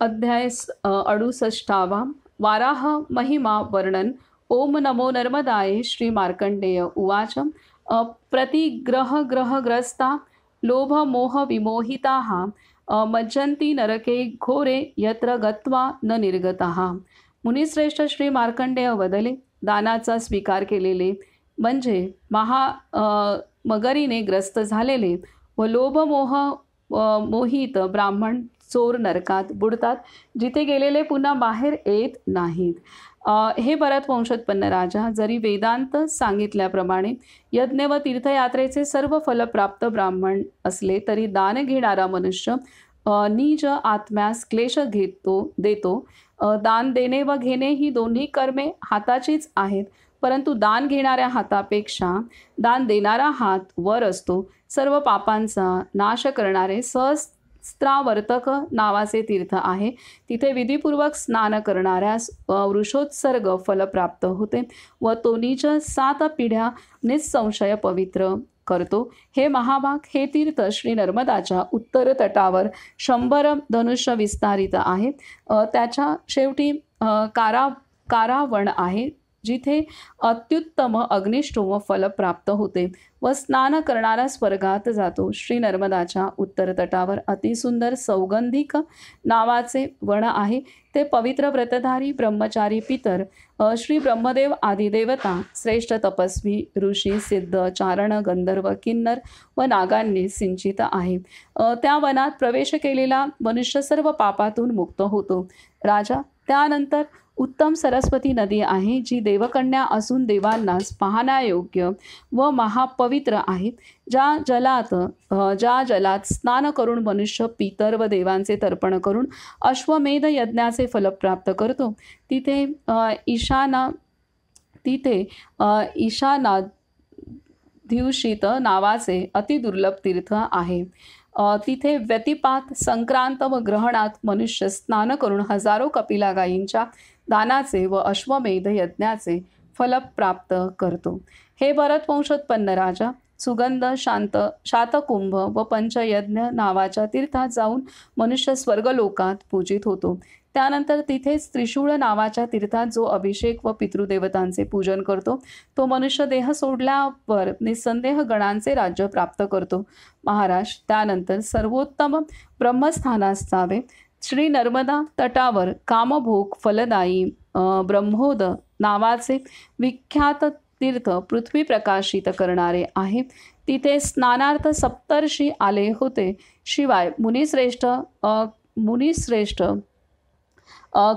अध्याय 68 वाराह महिमा वर्णन। ओम नमो नर्मदाय श्री मार्कंडेय उवाच प्रतिग्रहग्रहग्रस्ता लोभमोह विमोहिताः मज्जन्ति नरके घोरे यत्र गत्वा न निर्गताः। मुनिश्रेष्ठ श्री मार्कंडेय वदले, दानाचा स्वीकार केलेले म्हणजे मगरीने ग्रस्त झालेले व लोभमोह मोहित ब्राह्मण चोर नरकात बुडतात, जिथे गेलेले पुन्हा बाहेर येत नाहीत। हे भरतवंशोत्पन्न राजा, जरी वेदांत सांगितल्याप्रमाणे यज्ञ व तीर्थयात्रेचे सर्व फलप्राप्त ब्राह्मण असले तरी दान घेणारा मनुष्य नीच आत्म्यास क्लेश देतो। दान देणे व घेणे ही दोन्ही कर्मे हाताचीच आहेत, परंतु दान घेणाऱ्या हातापेक्षा दान देणारा हात वर असतो। सर्व पापांचा नाश करणारे सहस्त्रावर्तक नावाचे तीर्थ आहे, तिथे विधीपूर्वक स्नान करणाऱ्यास वृषोत्सर्ग फल प्राप्त होते व तो नीच 7 पिढ्या निसंशय पवित्र करतो। हे महाभाग, हे तीर्थ श्री नर्मदाच्या उत्तर तटावर 100 धनुष्य विस्तारित आहे। त्याच्या शेवटी कारावण आहे, जिथे अत्युत्तम अग्निष्टोम फल प्राप्त होते व स्नान करणारा स्वर्गात जातो। श्री नर्मदाच्या उत्तर तटावर अतिसुंदर सौगंधिक नावाचे वन आहे, ते पवित्र व्रतधारी ब्रह्मचारी पितर, श्री ब्रह्मदेव आदी देवता, श्रेष्ठ तपस्वी ऋषी सिद्ध चारण गंधर्व किन्नर व नागांनी सिंचित आहे। त्या वनात प्रवेश केलेला मनुष्य सर्व पापातून मुक्त होतो। राजा, त्यानंतर उत्तम सरस्वती नदी आहे, जी देवकन्या असून देवांनाच पाहण्यायोग्य व महापवित्र आहे। ज्या जलात स्नान करून मनुष्य पितर व देवांचे तर्पण करून अश्वमेध यज्ञाचे फल प्राप्त करतो, तिथे ईशानाद्युषित नावाचे अतिदुर्लभ तीर्थ आहे। तिथे व्यतिपात संक्रांत व ग्रहणात मनुष्य स्नान करून हजारो कपिला गायींच्या दानाचे व अश्वमेध यज्ञाचे फल प्राप्त करतो। हे भरतवंशोत्पन्न राजा, सुगंध शातकुंभ व पंचयज्ञ नावाच्या तीर्थात जाऊन मनुष्य स्वर्गलोकात पूजित होतो। त्यानंतर तिथेच त्रिशूळ नावाच्या तीर्थात जो अभिषेक व पितृदेवतांचे पूजन करतो, तो मनुष्य देह सोडल्यावर निसंदेह गणांचे राज्य प्राप्त करतो। महाराज, त्यानंतर सर्वोत्तम ब्रह्मस्थानास जावे। श्री नर्मदा तटावर कामभोग फलदायी ब्रह्मोद नावाचे विख्यात तीर्थ पृथ्वी प्रकाशित करणारे आहे, तिथे स्नानार्थ सप्तर्षी आले होते। शिवाय मुनिश्रेष्ठ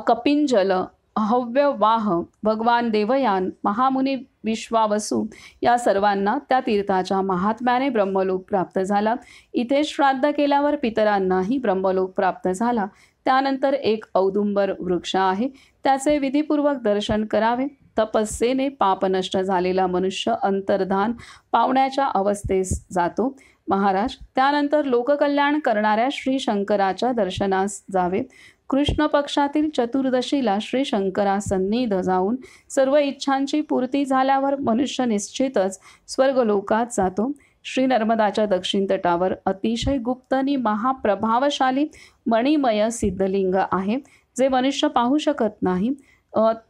कपिंजल, हव्यवाह, भगवान देवयान, महामुनी विश्वावसू या सर्वांना त्या तीर्थाच्या महात्म्याने ब्रह्मलोक प्राप्त झाला। इथे श्राद्ध केल्यावर पितरांनाही ब्रह्मलोक प्राप्त झाला। त्यानंतर एक औदुंबर वृक्ष आहे, त्याचे विधीपूर्वक दर्शन करावे। तपस्येने पाप नष्ट झालेला मनुष्य अंतर्धान पावण्याच्या अवस्थेस जातो। महाराज, त्यानंतर लोककल्याण करणाऱ्या श्री शंकराच्या दर्शनास जावे। कृष्ण पक्षातील चतुर्दशीला श्री शंकरा सन्निध जाऊन सर्व इच्छांची पूर्ती झाल्यावर मनुष्य निश्चितच स्वर्गलोकात जातो। श्री नर्मदाच्या दक्षिण तटावर अतिशय गुप्तनी महाप्रभावशाली मणिमय सिद्धलिंग आहे, जे मनुष्य पाहू शकत नाही।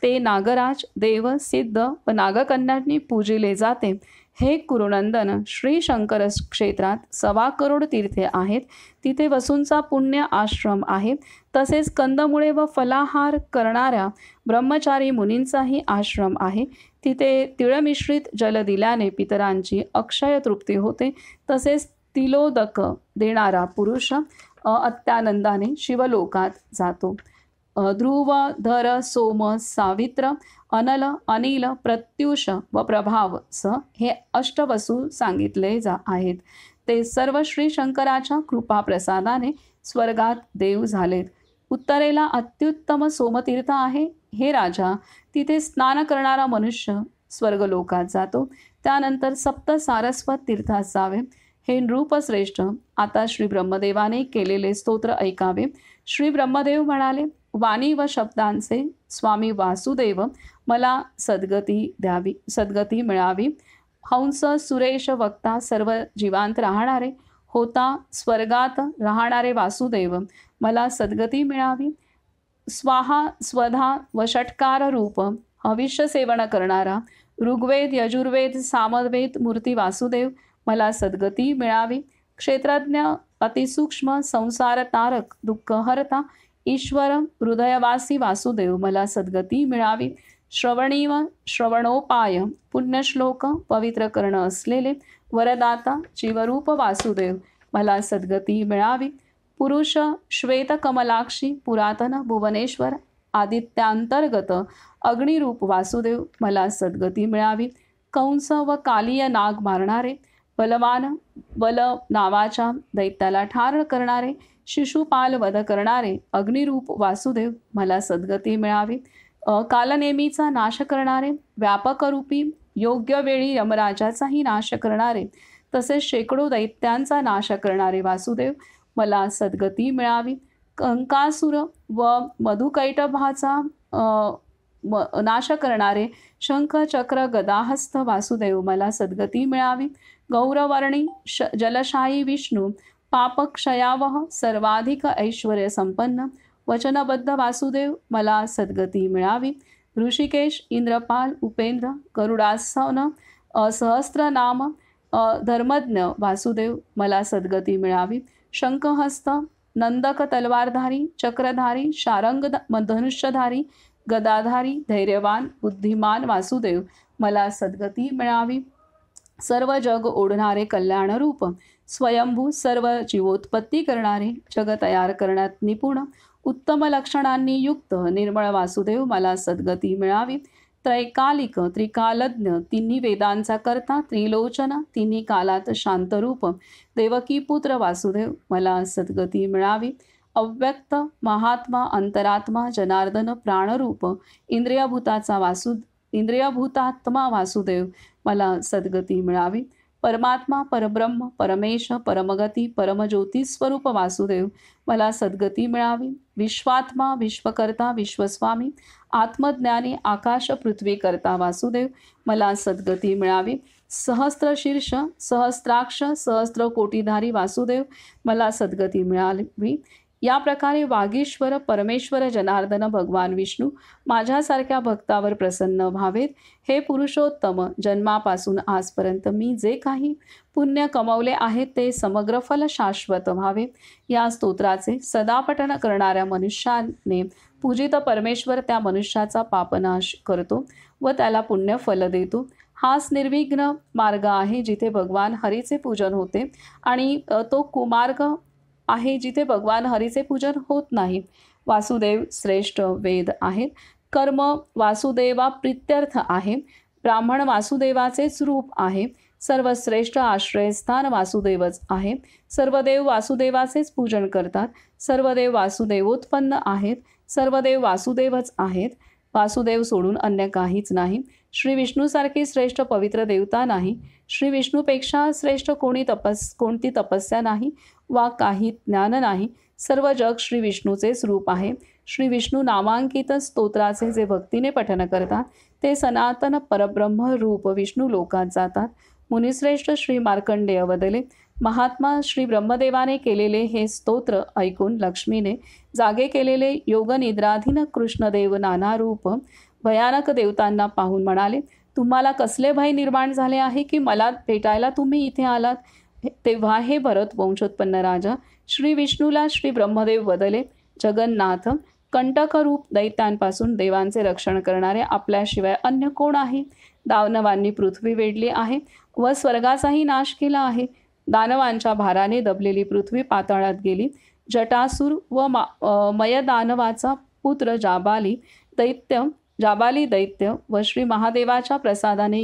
ते नागराज, देव, सिद्ध व नागकन्यांनी पूजिले जाते। हे कुरुनंदन, श्री शंकर क्षेत्रात 1.25 करोड तीर्थे आहेत, तिथे वसूंचा पुण्य आश्रम आहे। तसेच कंदमुळे व फलाहार करणाऱ्या ब्रह्मचारी मुनींचाही आश्रम आहे, तिथे तिळमिश्रित जल दिल्याने पितरांची अक्षय तृप्ती होते। तसेच तिलोदक देणारा पुरुष अत्यानंदाने शिवलोकात जातो। ध्रुव, धर, सोम, सावित्र, अनल, अनिल, प्रत्युष व प्रभाव हे अष्टवसू सांगितले आहेत। ते सर्व श्री शंकराच्या कृपा प्रसादाने स्वर्गात देव झालेत। उत्तरेला अत्युत्तम सोमतीर्थ आहे। हे राजा, तिथे स्नान करणारा मनुष्य स्वर्गलोकात जातो। त्यानंतर सप्त सारस्वत तीर्थात जावे। हे नृपश्रेष्ठ, आता श्री ब्रह्मदेवाने केलेले स्तोत्र ऐकावे। श्री ब्रह्मदेव म्हणाले, वाणी व शब्दांचे स्वामी वासुदेव, मला सद्गती मिळावी। हंस सुरेश वक्ता सर्व जीवांत राहणारे होता स्वर्गात राहणारे वासुदेव मला सद्गती मिळावी. स्वाहा स्वधा व षटकार रूप हविष्य सेवन करणारा ऋग्वेद यजुर्वेद सामवेद मूर्ती वासुदेव मला सद्गती मिळावी. क्षेत्रज्ञ अतिसूक्ष्म संसार तारक दुःखहर्ता ईश्वर हृदयवासी वासुदेव मला सद्गती मिळावी. श्रवणीव श्रवणोपाय पुण्यश्लोक पवित्र कर्ण असलेले वरदाता जीवरूप वासुदेव मला सद्गती मिळावी. पुरुष श्वेतकमलाक्षी पुरातन भुवनेश्वर आदित्यांतर्गत अग्निरूप वासुदेव मला सद्गती मिळावी. कंस व कालीय नाग मारणारे बलवान बल नावाच्या दैत्याला ठार करणारे शिशुपाल वध करणारे अग्निरूप वासुदेव मला सद्गती मिळावी. कालनेमीचा नाश करणारे व्यापकरूपी योग्य वेळी यमराजाचाही नाश करणारे तसेच शेकडो दैत्यांचा नाश करणारे वासुदेव मला सद्गती मिळावी. कंकासुर व मधुकैटभाचा नाश करणारे शंख चक्र गदाहस्त वासुदेव मला सद्गती मिळावी. गौरवर्णी जलशाही विष्णू पापक्षयावह सर्वाधिक ऐश्वर्य संपन्न वचनबद्ध वासुदेव मला सद्गती मिळावी. ऋषिकेश इंद्रपाल उपेंद्र गरुडासन सहस्त्रनाम धर्मज्ञ वासुदेव मला सद्गती मिळावी. शंखहस्त नंदक तलवारधारी चक्रधारी शारंग धनुष्यधारी गदाधारी धैर्यवान बुद्धिमान वासुदेव मला सद्गती मिळावी. सर्व जग ओढणारे कल्याणरूप स्वयंभू सर्व जीवोत्पत्ती करणारे जग तयार करण्यात निपुण उत्तम लक्षणांनी युक्त निर्मळ वासुदेव मला सद्गती मिळावी. त्रैकालिक त्रिकालज्ञ तिन्ही वेदांचा करता त्रिलोचन तिन्ही कालात शांतरूप देवकी पुत्र वासुदेव मला सद्गती मिळावी. अव्यक्त महात्मा अंतरात्मा जनार्दन प्राणरूप इंद्रियभूतात्मा वासुदेव मला सद्गती मिळावी. परमात्मा परब्रह्म परमेश परमगती परमज्योतिस्वरूप वासुदेव मला सद्गती मिळावी. विश्वात्मा विश्वकर्ता विश्वस्वामी आत्मज्ञानी आकाश पृथ्वी करता वासुदेव मला सद्गती मिळावी. सहस्त्रशीर्ष सहस्त्राक्ष सहस्त्र कोटीधारी वासुदेव मला सद्गती मिळावी. या प्रकारे वागीश्वर परमेश्वर जनार्दन भगवान विष्णू माझ्यासारख्या भक्तावर प्रसन्न व्हावेत. हे पुरुषोत्तम जन्मापासून आजपर्यंत मी जे काही पुण्य कमवले आहे ते समग्र फल शाश्वत व्हावे. या स्तोत्राचे सदा पठण करणाऱ्या मनुष्याने पूजित परमेश्वर त्या मनुष्याचा पापनाश करतो व त्याला पुण्य फल देतो. हाच निर्विघ्न मार्ग आहे जिथे भगवान हरीचे पूजन होते आणि तो कुमार्ग आहे जिथे भगवान हरीचे पूजन होत नाही. वासुदेव श्रेष्ठ वेद आहेत. कर्म वासुदेवा प्रित्यर्थ आहे. ब्राह्मण वासुदेवाचेच रूप आहे. सर्वश्रेष्ठ आश्रयस्थान वासुदेवच आहे. सर्व देव वासुदेवाचेच पूजन करतात. सर्व देव वासुदेवोत्पन्न आहेत. सर्व देव वासुदेवच आहेत. वासुदेव सोडून अन्य काहीच नाही. श्री विष्णूसारखी श्रेष्ठ पवित्र देवता नाही. श्री विष्णूपेक्षा श्रेष्ठ कोणती तपस्या नाही वा काही ज्ञान नाही. सर्व जग श्री विष्णूचेच रूप आहे. श्री विष्णू नामांकित स्तोत्राचे जे भक्तीने पठन करतात ते सनातन परब्रह्म रूप विष्णू लोकात जातात. मुनिश्रेष्ठ श्री मार्कंडेय वदले, महात्मा श्री ब्रह्मदेवाने केलेले हे स्तोत्र ऐकून लक्ष्मीने जागे केलेले योगनिद्राधीन कृष्णदेव नाना रूप भयानक देवतांना पाहून म्हणाले, तुम्हाला कसले भय निर्माण झाले आहे की मला भेटायला तुम्ही इथे आलात. तेव्हा हे भरत वंशोत्पन्न राजा श्री विष्णूला श्री ब्रह्मदेव वदले, जगन्नाथ कंटकरूप दैत्यांपासून देवांचे रक्षण करणारे आपल्याशिवाय अन्य कोण आहे. दानवांनी पृथ्वी वेढली आहे व स्वर्गाचाही नाश केला आहे. दानवांच्या भाराने दबलेली पृथ्वी पाताळात गेली. जटासूर व मयदानवाचा पुत्र जाबाली दैत्य व श्री महादेवाच्या प्रसादाने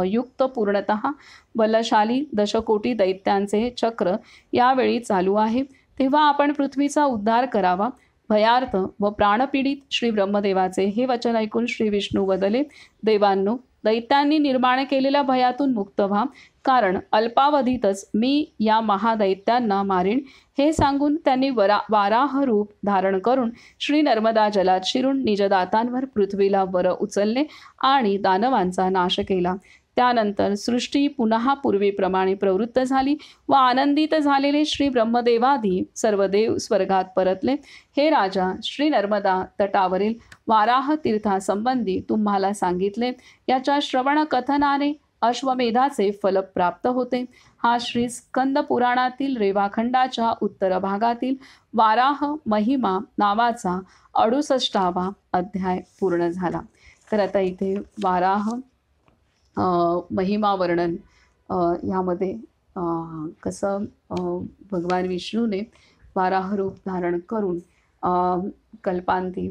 युक्त पूर्णतः बलशाली दशकोटी दैत्यांचे चक्र यावेळी चालू आहे. तेव्हा आपण पृथ्वीचा उद्धार करावा. भयार्थ व प्राणपीडित श्री ब्रह्मदेवाचे हे वचन ऐकून श्री विष्णू वदले, देवांनो, दैत्यांनी निर्माण केलेल्या भयातून मुक्त व्हा, कारण अल्पावधीतच मी या महादैत्यांना मारीन. हे सांगून त्यांनी वाराह रूप धारण करून श्री नर्मदा जलात शिरून निजदातांवर पृथ्वीला वर उचलले आणि दानवांचा नाश केला. त्यानंतर सृष्टी पुन्हा पूर्वीप्रमाणे प्रवृत्त झाली व आनंदित झालेले श्री ब्रह्मदेवादी सर्व देव स्वर्गात परतले. हे राजा, श्री नर्मदा तटावरील वाराह तीर्थासंबंधी तुम्हाला सांगितले. याच्या श्रवण कथनाने अश्वमेधाचे फल प्राप्त होते. हा श्री स्कंद पुराणातील रेवाखंडाच्या उत्तर भागातील वाराह महिमा नावाचा 68वा अध्याय पूर्ण झाला. तर आता इथे वाराह महिमा वर्णन ह्यामध्ये कसं भगवान विष्णूने वाराह रूप धारण करून कल्पांती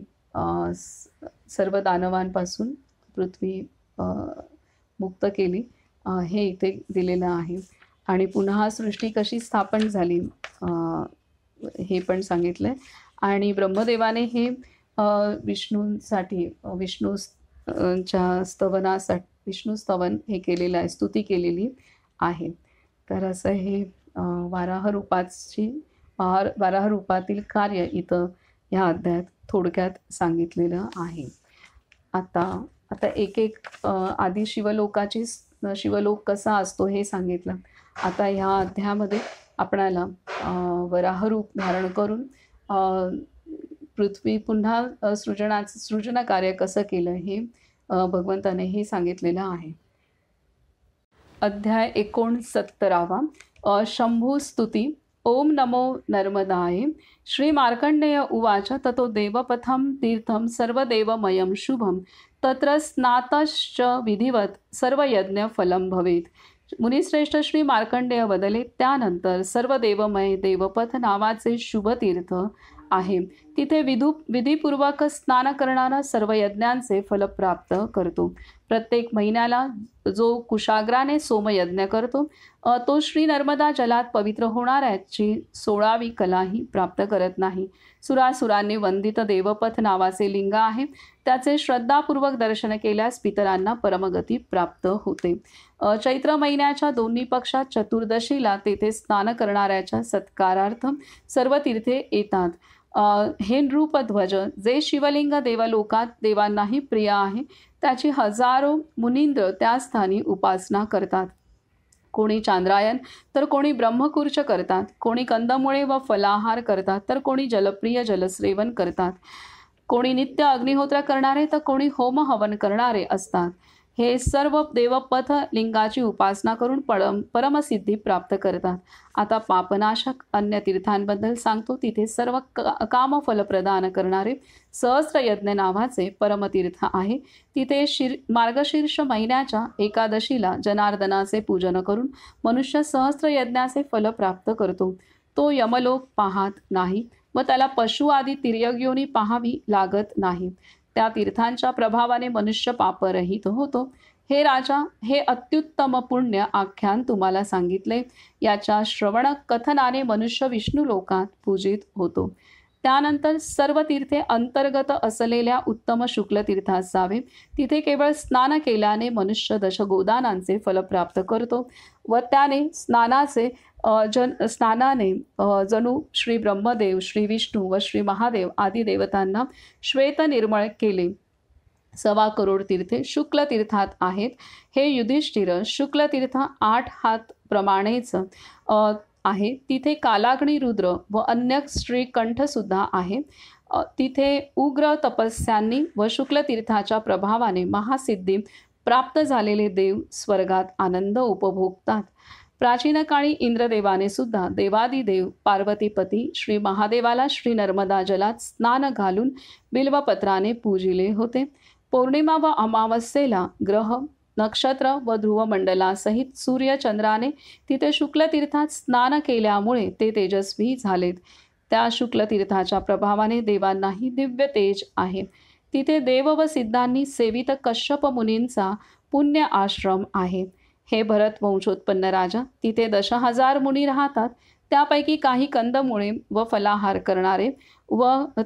सर्व दानवांपासून पृथ्वी मुक्त केली हे इथे दिलेलं आहे. आणि पुन्हा सृष्टी कशी स्थापन झाली हे पण सांगितलं आहे. आणि ब्रह्मदेवाने हे विष्णूंसाठी विष्णूच्या स्तवनासाठी विष्णू स्तवन हे केलेलं आहे, स्तुती केलेली आहे. तर असं हे वाराह रूपातील कार्य इथं ह्या अध्यायात थोडक्यात सांगितलेलं आहे. आता एक आधी शिवलोक कसा असतो हे सांगितलं. आता ह्या अध्यायामध्ये आपणाला वराह रूप धारण करून पृथ्वी पुन्हा सृजन कार्य कसं केलं हे भगवंताने हे सांगितलेलं आहे. अध्याय 69 शंभू स्तुती. ओम नमो नर्मदाय. श्री मार्कंडेय उवाच. ततो देवपथम तीर्थम सर्वदेवमयं शुभम तत्र स्नातश्च विधिवत सर्वयज्ञ फलम भवेत. मुनिश्रेष्ठ श्री मार्कंडेय वदले. त्यानंतर सर्व देवमय देवपथ नावाचे शुभ तीर्थ आहे. तिथे विधीपूर्वक स्नान करणारा सर्व यज्ञांचे फल प्राप्त करतो. प्रत्येक महिन्याला जो कुशाग्राने सोमयज्ञ करतो तो श्री नर्मदा जलात पवित्र होणाऱ्याची 16वी कलाही प्राप्त करत नाही. सुरासुरांनी वंदित देवपथ नावाचे लिंग आहे. त्याचे श्रद्धापूर्वक दर्शन केल्यास पितरांना परमगती प्राप्त होते. चैत्र महिन्याच्या दोन्ही पक्षात चतुर्दशीला तेथे स्नान करणाऱ्याच्या सत्कारार्थ सर्व तीर्थे येतात. हे नृपध्वज जे शिवलिंग देवलोकात देवांनाही प्रिय आहे त्याची हजारो मुनींद्र त्या स्थानी उपासना करतात. कोणी चांद्रायन तर कोणी ब्रह्मकूर्च करतात. कोणी कंदमुळे व फलाहार करतात तर कोणी जलप्रिय जलसेवन करतात. कोणी नित्य अग्निहोत्र करणारे तर कोणी होम हवन करणारे असतात. हे सर्व देवपथ लिंगाची उपासना करून परमसिद्धी प्राप्त करतात. आता पापनाशक अन्य तीर्थांबद्दल सांगतो. तिथे सर्व कामफल प्रदान करणारे सहस्त्रयज्ञ नावाचे परमतीर्थ आहे. तिथे मार्गशीर्ष महिन्याच्या एकादशीला जनार्दनाचे पूजन करून मनुष्य सहस्त्रयज्ञाचे फल प्राप्त करतो. तो यमलोक पाहत नाही व त्याला पशु आदी तिर्यग्योनी पाहावी लागत नाही. त्या तीर्थांच्या प्रभावाने मनुष्य पापरहित होतो. हे राजा, हे अत्युत्तम पुण्य आख्यान तुम्हाला सांगितले. याच्या श्रवण कथनाने मनुष्य विष्णू लोकात पूजित होतो. त्यानंतर सर्व तीर्थे अंतर्गत असलेल्या उत्तम शुक्ल तीर्थात जावे. तिथे केवळ स्नान केल्याने मनुष्य दशगोदानांचे फल प्राप्त करतो व त्याने स्नानाने जणू श्री ब्रह्मदेव, श्री विष्णू व श्री महादेव आदी देवतांना श्वेत निर्मळ केले. 1.25 करोड तीर्थे शुक्ल तीर्थात आहेत. हे युधिष्ठिर, शुक्ल तीर्थ 8 हात प्रमाणेच आहे. तिथे कालाग्नी रुद्र व अन्य श्रीकंठ सुद्धा आहे. तिथे उग्र तपस्यांनी व शुक्ल तीर्थाच्या प्रभावाने महासिद्धी प्राप्त झालेले देव स्वर्गात आनंद उपभोगतात. प्राचीन काळी इंद्रदेवाने सुद्धा देवादिदेव पार्वतीपती श्री महादेवाला श्री नर्मदा जलात स्नान घालून बिल्वपत्राने पूजिले होते. पौर्णिमा व अमावस्येला ग्रह नक्षत्र व ध्रुवमंडलासहित सूर्यचंद्राने तिथे शुक्ल तीर्थात स्नान केल्यामुळे ते तेजस्वी झालेत. त्या शुक्ल तीर्थाच्या प्रभावाने देवांनाही दिव्य तेज आहे. तिथे देव व सिद्धांनी सेवित कश्यप मुनींचा पुण्य आश्रम आहे. हे भरत वंशोत्पन्न राजा, तिथे 10,000 मुनी राहतात. त्यापैकी काही कंदमुळे व फलाहार करणारे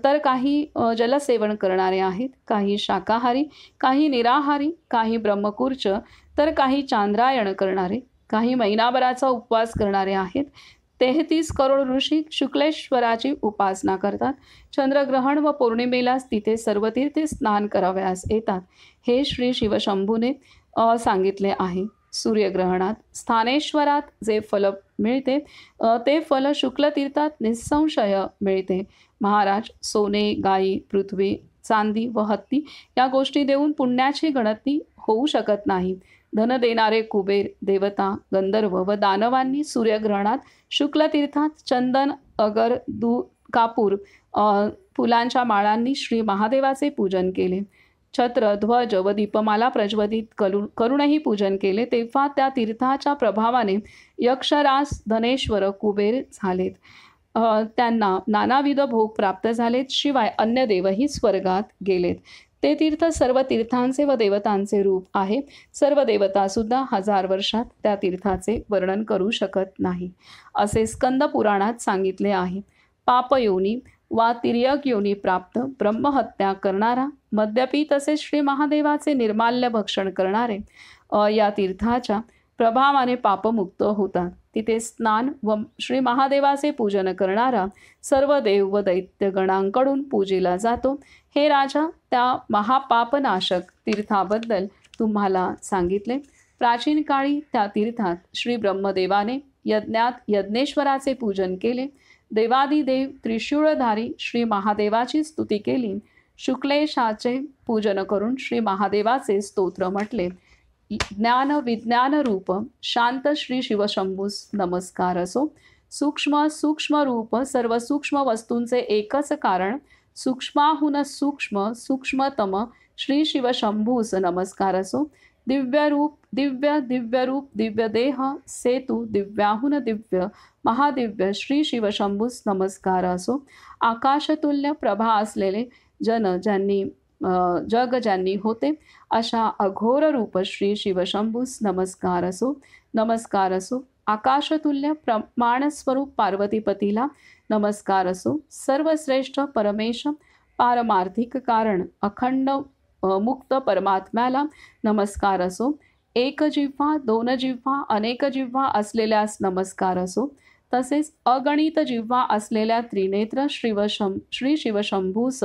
तर काही जलसेवन करणारे आहेत. काही शाकाहारी, काही निराहारी, काही ब्रह्मकूर्च तर काही चांद्रायण करणारे, काही महिनाभराचा उपवास करणारे आहेत. 33 करोड ऋषी शुक्लेश्वराची उपासना करतात. चंद्रग्रहण व पौर्णिमेलाच तिथे सर्व तीर्थे स्नान करावयास येतात, हे श्री शिवशंभूने सांगितले आहे. सूर्यग्रहणात स्थानेश्वरात जे फल मिळते ते फल शुक्ल तीर्थात निःसंशय मिळते. महाराज, सोने, गायी, पृथ्वी, चांदी व हत्ती या गोष्टी देऊन पुण्याची गणती होऊ शकत नाही. धन देणारे कुबेर, देवता, गंधर्व व दानवांनी सूर्यग्रहणात शुक्ल तीर्थात चंदन, अगर, कापूर, फुलांच्या माळांनी श्री महादेवाचे पूजन केले. छत्र, ध्वज व दीपमाला प्रज्वलित करूनही पूजन केले. तेव्हा त्या तीर्थाच्या प्रभावाने यक्षराज, धनेश्वर, कुबेर झालेत. त्यांना नानाविध भोग प्राप्त झालेत. शिवाय अन्य देवही स्वर्गात गेलेत. ते तीर्थ सर्व तीर्थांचे व देवतांचे रूप आहे. सर्व देवतासुद्धा 1000 वर्षात त्या तीर्थाचे वर्णन करू शकत नाही, असे स्कंद पुराणात सांगितले आहे. पापयोनी वा तिर्यक योनी प्राप्त, ब्रह्महत्या करणारा, मद्यपी तसेच श्री महादेवाचे निर्माल्य भक्षण करणारे या तीर्थाच्या प्रभावाने पापमुक्त होतात. तिथे स्नान व श्री महादेवाचे पूजन करणारा सर्व देव व दैत्यगणांकडून पूजिला जातो. हे राजा, त्या महापापनाशक तीर्थाबद्दल तुम्हाला सांगितले. प्राचीन काळी त्या तीर्थात श्री ब्रह्मदेवाने यज्ञात यज्ञेश्वराचे पूजन केले. देवादिदेव त्रिशूळधारी श्री महादेवाची स्तुती केली. शुक्लेशाचे पूजन करून श्री महादेवाचे स्तोत्र म्हटले. ज्ञान विज्ञान रूप शांत श्री शिवशंभूस नमस्कार असो. सूक्ष्म सूक्ष्म रूप सर्व सूक्ष्म वस्तूंचे एकच कारण, सूक्ष्माहून सूक्ष्म सूक्ष्मतम श्री शिवशंभूस नमस्कार असो. दिव्य रूप दिव्य दिव्य रूप दिव्य देह सेतू दिव्याहून दिव्य महादिव्य श्री शिवशंभूस नमस्कार असो. आकाशतुल्य प्रभा असलेले जग ज्यांनी होते अशा अघोर रूप श्री शिवशंभूस नमस्कार असो. नमस्कार असो. आकाशतुल्य प्रमाणस्वरूप पार्वतीपतीला नमस्कार असो. सर्वश्रेष्ठ परमेश पारमार्थिक कारण अखंड मुक्त परमात्म्याला नमस्कार असो. एक जिव्हा, दोन जिव्हा, अनेक जिव्हा असलेल्यास नमस्कार असो. तसेच अगणित जिव्हा असलेल्या त्रिनेत्र श्री शिवशंभूस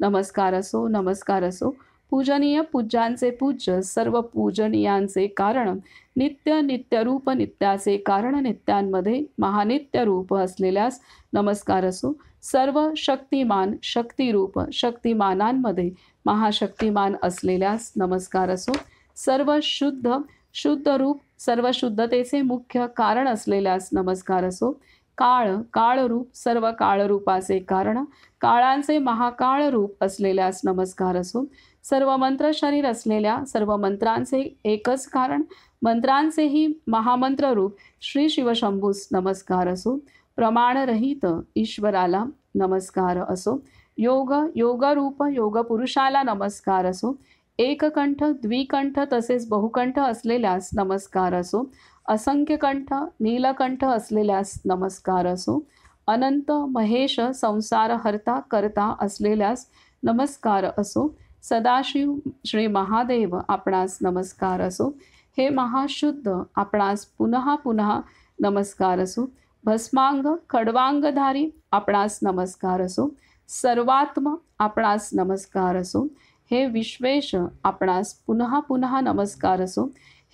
नमस्कार असो. नमस्कार असो. पूजनीय पूज्यांचे पूज्य सर्व पूजनीयांचे कारण, नित्य नित्यरूप नित्याचे कारण, नित्यांमध्ये महानित्य रूप असलेल्यास नमस्कार असो. सर्व शक्तिमान शक्तिरूप शक्तिमानांमध्ये महाशक्तिमान असलेल्यास नमस्कार असो. सर्व शुद्ध शुद्ध रूप सर्व शुद्धतेचे मुख्य कारण असलेल्यास नमस्कार असो. काळ काळरूप सर्व काळरूपाचे कारण, काळांचे महाकाळ रूप असलेल्यास नमस्कार असो. सर्व मंत्र शरीर असलेल्या सर्व मंत्रांचे एकच कारण, मंत्रांचेही महामंत्र रूप श्री शिवशंभूस नमस्कार असो. प्रमाणरहित ईश्वराला नमस्कार असो. योग योगरूप योगपुरुषाला नमस्कार असो. एककंठ द्विकंठ तसेच बहुकंठ असलेल्यास नमस्कार असो. असंख्य कंठ नीलकंठ असलेल्यास नमस्कार असो. अनंत महेश संसार हरता करता असलेल्यास नमस्कार असो. सदाशिव श्री महादेव आपणास नमस्कार असो. हे महाशुद्ध आपणास पुनः पुन्हा नमस्कार असो. भस्मांग खडवांगधारी आपणास नमस्कार असो. सर्वात्म आपणास नमस्कार असो. हे विश्वेश आपणास पुनः पुन्हा नमस्कार असो.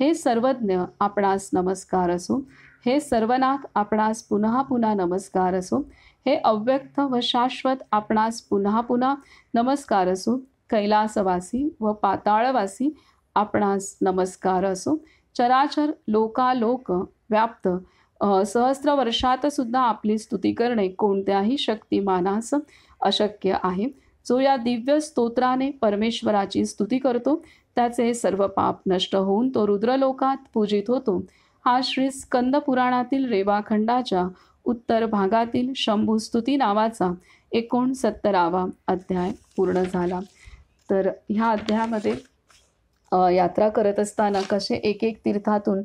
हे सर्वज्ञ आपणास नमस्कार असो. हे सर्वनाथ आपणास पुन्हा पुन्हा नमस्कार असो. हे अव्यक्त व शाश्वत आपणास पुन्हा पुन्हा नमस्कार असो. कैलासवासी व पाताळवासी आपणास नमस्कार असो. चराचर लोकालोक व्याप्त सहस्र वर्षात सुद्धा आपली स्तुती करणे कोणत्याही शक्तिमानास अशक्य आहे. जो या दिव्य स्तोत्राने परमेश्वराची स्तुती करतो त्याचे सर्व पाप नष्ट होऊन तो रुद्रलोकात पूजित होतो. हा श्री स्कंद पुराणातील रेवाखंडाच्या उत्तर भागातील शंभुस्तुती नावाचा 69वा अध्याय पूर्ण झाला. तर ह्या अध्यायामध्ये यात्रा करत असताना कसे एक एक तीर्थातून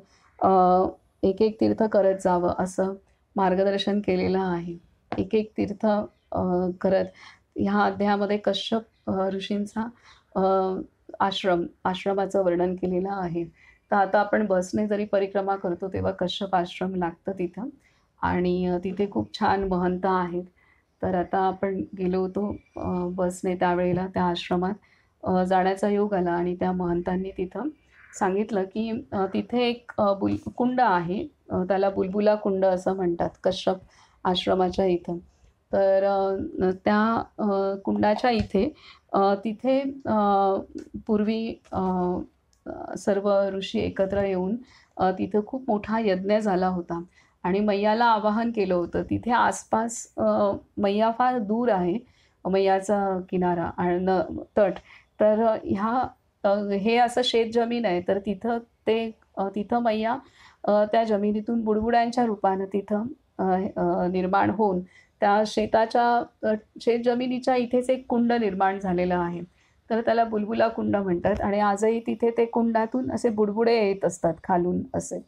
एक एक तीर्थ करत जावं असं मार्गदर्शन केलेलं आहे. एक एक तीर्थ करत ह्या अध्यायामध्ये कश्यप ऋषींचा आश्रमाचं वर्णन केलेलं आहे. तर आता आपण बसने जरी परिक्रमा करतो तेव्हा कश्यप आश्रम लागतं तिथं. आणि तिथे खूप छान महंत आहेत. तर आता आपण गेलो होतो बसने त्यावेळेला त्या आश्रमात जाण्याचा योग आला आणि त्या महंतांनी तिथं सांगितलं, की तिथे एक कुंड आहे. त्याला बुलबुला कुंड असं म्हणतात कश्यप आश्रमाच्या इथं. तर त्या कुंडाच्या इथे तिथे पूर्वी सर्व ऋषी एकत्र येऊन तिथं खूप मोठा यज्ञ झाला होता आणि मैयाला आवाहन केलं होतं. तिथे आसपास मैया फार दूर आहे. मैयाचा किनारा आणि तट. तर हे असं शेतजमीन आहे. तर तिथं मैया त्या जमिनीतून बुडबुड्यांच्या रूपानं तिथं अ, निर्माण होऊन त्या शेतजमिनीच्या इथेच एक कुंड निर्माण झालेलं आहे. तर त्याला बुलबुला कुंड म्हणतात आणि आजही तिथे ते कुंडातून असे बुडबुडे येत असतात खालून असे.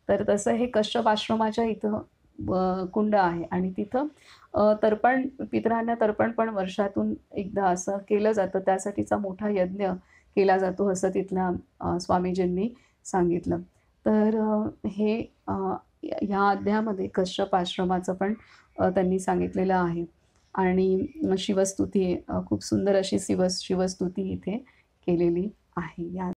तर तसं हे कश्यप आश्रमाच्या इथं कुंड आहे आणि तिथं तर्पण पितरांना तर्पण पण वर्षातून एकदा असं केलं जातं. त्यासाठीचा मोठा यज्ञ केला जातो असं तिथल्या स्वामीजींनी सांगितलं. तर हे ह्या अध्यायामध्ये कश्यप आश्रमाचं पण त्यांनी सांगितलेलं आहे आणि शिवस्तुती खूप सुंदर अशी शिवस्तुती इथे केलेली आहे. या